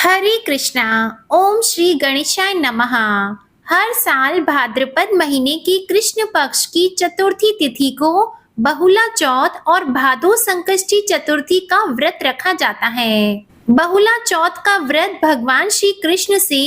हरे कृष्णा। ओम श्री गणेशाय नमः। हर साल भाद्रपद महीने की कृष्ण पक्ष की चतुर्थी तिथि को बहुला चौथ और भादो संकष्टी चतुर्थी का व्रत रखा जाता है। बहुला चौथ का व्रत भगवान श्री कृष्ण से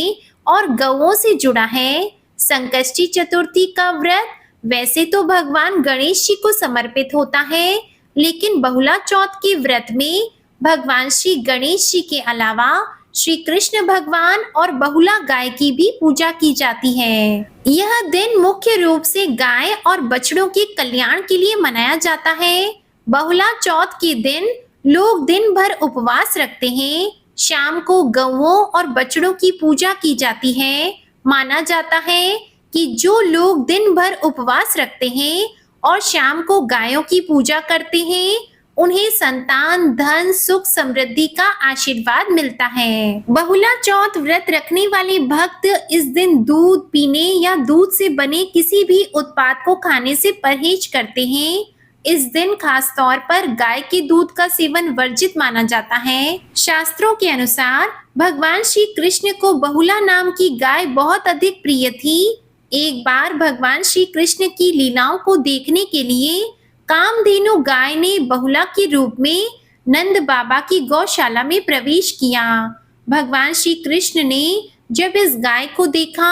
और गौओं से जुड़ा है। संकष्टी चतुर्थी का व्रत वैसे तो भगवान गणेश जी को समर्पित होता है, लेकिन बहुला चौथ के व्रत में भगवान श्री गणेश जी के अलावा श्री कृष्ण भगवान और बहुला गाय की भी पूजा की जाती है। यह दिन मुख्य रूप से गाय और बछड़ों के कल्याण के लिए मनाया जाता है। बहुला चौथ के दिन लोग दिन भर उपवास रखते हैं। शाम को गौओं और बछड़ों की पूजा की जाती है। माना जाता है कि जो लोग दिन भर उपवास रखते हैं और शाम को गायों की पूजा करते हैं, उन्हें संतान, धन, सुख, समृद्धि का आशीर्वाद मिलता है। बहुला चौथ व्रत रखने वाले भक्त इस दिन दूध पीने या दूध से बने किसी भी उत्पाद को खाने से परहेज करते हैं। इस दिन खास तौर पर गाय के दूध का सेवन वर्जित माना जाता है। शास्त्रों के अनुसार भगवान श्री कृष्ण को बहुला नाम की गाय बहुत अधिक प्रिय थी। एक बार भगवान श्री कृष्ण की लीलाओं को देखने के लिए कामधेनु गाय ने बहुला के रूप में नंद बाबा की गौशाला में प्रवेश किया। भगवान श्री कृष्ण ने जब इस गाय को देखा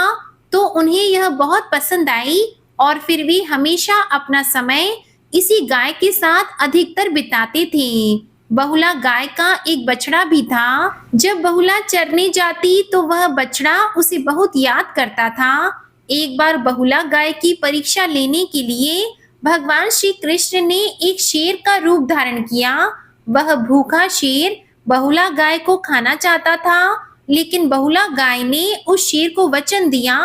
तो उन्हें यह बहुत पसंद आई और फिर वे हमेशा अपना समय इसी गाय के साथ अधिकतर बिताते थे। बहुला गाय का एक बछड़ा भी था। जब बहुला चरने जाती तो वह बछड़ा उसे बहुत याद करता था। एक बार बहुला गाय की परीक्षा लेने के लिए भगवान श्री कृष्ण ने एक शेर का रूप धारण किया। वह भूखा शेर बहुला गाय को खाना चाहता था, लेकिन बहुला गाय ने उस शेर को वचन दिया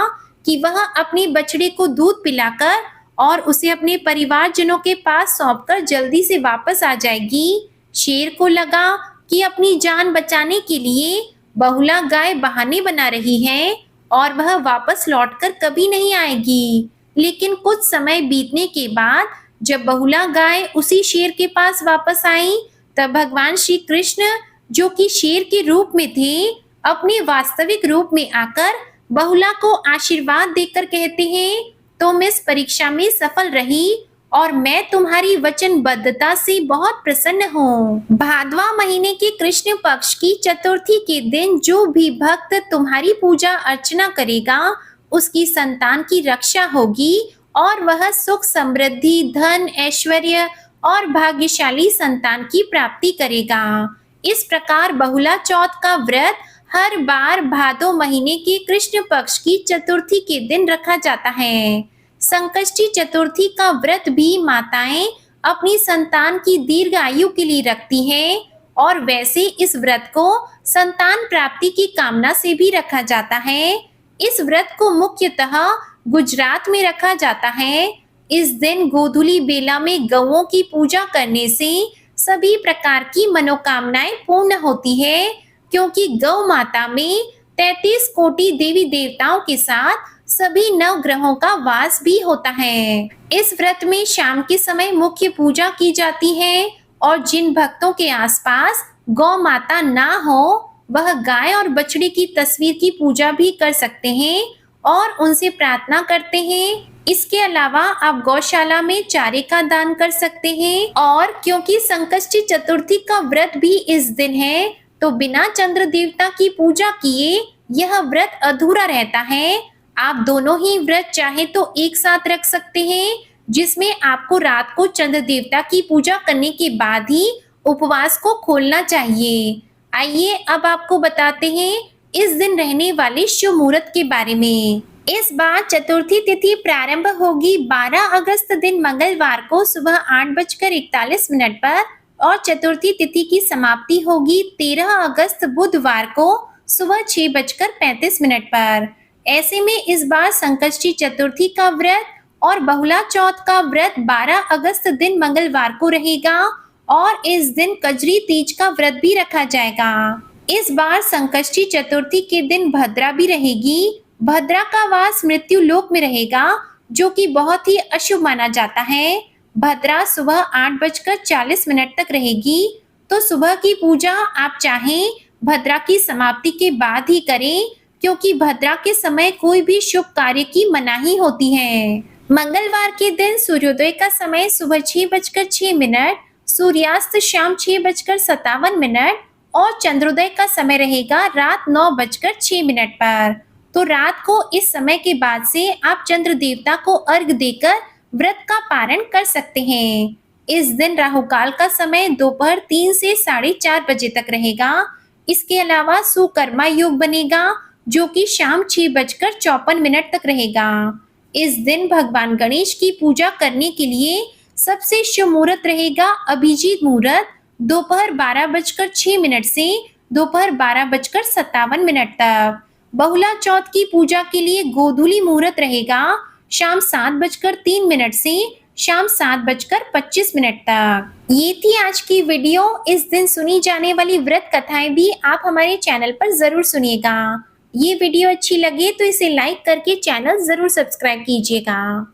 कि वह अपने बछड़े को दूध पिलाकर और उसे अपने परिवारजनों के पास सौंपकर जल्दी से वापस आ जाएगी। शेर को लगा कि अपनी जान बचाने के लिए बहुला गाय बहाने बना रही है और वह वापस लौटकर कभी नहीं आएगी। लेकिन कुछ समय बीतने के बाद जब बहुला गाय उसी शेर के पास वापस आई, तब भगवान श्री कृष्ण, जो कि शेर के रूप में थे, अपने वास्तविक रूप में आकर बहुला को आशीर्वाद देकर कहते हैं, तुम इस परीक्षा में सफल रही और मैं तुम्हारी वचनबद्धता से बहुत प्रसन्न हूँ। भादवा महीने के कृष्ण पक्ष की चतुर्थी के दिन जो भी भक्त तुम्हारी पूजा अर्चना करेगा, उसकी संतान की रक्षा होगी और वह सुख, समृद्धि, धन, ऐश्वर्य और भाग्यशाली संतान की प्राप्ति करेगा। इस प्रकार बहुला चौथ का व्रत हर बार भादो महीने के कृष्ण पक्ष की चतुर्थी के दिन रखा जाता है। संकष्टी चतुर्थी का व्रत भी माताएं अपनी संतान की दीर्घ आयु के लिए रखती हैं और वैसे इस व्रत को संतान प्राप्ति की कामना से भी रखा जाता है। इस व्रत को मुख्यतः गुजरात में रखा जाता है। इस दिन गोधूली बेला में गौओं की पूजा करने से सभी प्रकार की मनोकामनाएं पूर्ण होती है, क्योंकि गौ माता में 33 कोटि देवी देवताओं के साथ सभी नवग्रहों का वास भी होता है। इस व्रत में शाम के समय मुख्य पूजा की जाती है और जिन भक्तों के आसपास गौ माता ना हो, वह गाय और बछड़े की तस्वीर की पूजा भी कर सकते हैं और उनसे प्रार्थना करते हैं। इसके अलावा आप गौशाला में चारे का दान कर सकते हैं। और क्योंकि संकष्टी चतुर्थी का व्रत भी इस दिन है, तो बिना चंद्र देवता की पूजा किए यह व्रत अधूरा रहता है। आप दोनों ही व्रत चाहे तो एक साथ रख सकते हैं, जिसमें आपको रात को चंद्र देवता की पूजा करने के बाद ही उपवास को खोलना चाहिए। आइए अब आपको बताते हैं इस दिन रहने वाले शुभ मुहूर्त के बारे में। इस बार चतुर्थी तिथि प्रारंभ होगी 12 अगस्त दिन मंगलवार को सुबह 8:41 पर और चतुर्थी तिथि की समाप्ति होगी 13 अगस्त बुधवार को सुबह 6:35 पर। ऐसे में इस बार संकष्टी चतुर्थी का व्रत और बहुला चौथ का व्रत 12 अगस्त दिन मंगलवार को रहेगा और इस दिन कजरी तीज का व्रत भी रखा जाएगा। इस बार संकष्टी चतुर्थी के दिन भद्रा भी रहेगी। भद्रा का वास मृत्यु लोक में रहेगा, जो कि बहुत ही अशुभ माना जाता है। भद्रा सुबह 8:40 तक रहेगी, तो सुबह की पूजा आप चाहें भद्रा की समाप्ति के बाद ही करें, क्योंकि भद्रा के समय कोई भी शुभ कार्य की मनाही होती है। मंगलवार के दिन सूर्योदय का समय सुबह 6:06, सूर्यास्त शाम 6:57 और चंद्रोदय का समय रहेगा रात 9:06 पर। तो रात को इस समय के बाद से आप चंद्र देवता को अर्घ देकर व्रत का पारण कर सकते हैं। इस दिन राहुकाल का समय दोपहर 3 से 4:30 बजे तक रहेगा। इसके अलावा सुकर्मा योग बनेगा, जो कि शाम 6:54 तक रहेगा। इस दिन भगवान गणेश की पूजा करने के लिए सबसे शुभ मुहूर्त रहेगा अभिजीत मुहूर्त, दोपहर 12:06 से दोपहर 12:57 तक। बहुला चौथ की पूजा के लिए गोधूली मुहूर्त रहेगा शाम 7:03 से शाम 7:25 तक। ये थी आज की वीडियो। इस दिन सुनी जाने वाली व्रत कथाएं भी आप हमारे चैनल पर जरूर सुनिएगा। ये वीडियो अच्छी लगे तो इसे लाइक करके चैनल जरूर सब्सक्राइब कीजिएगा।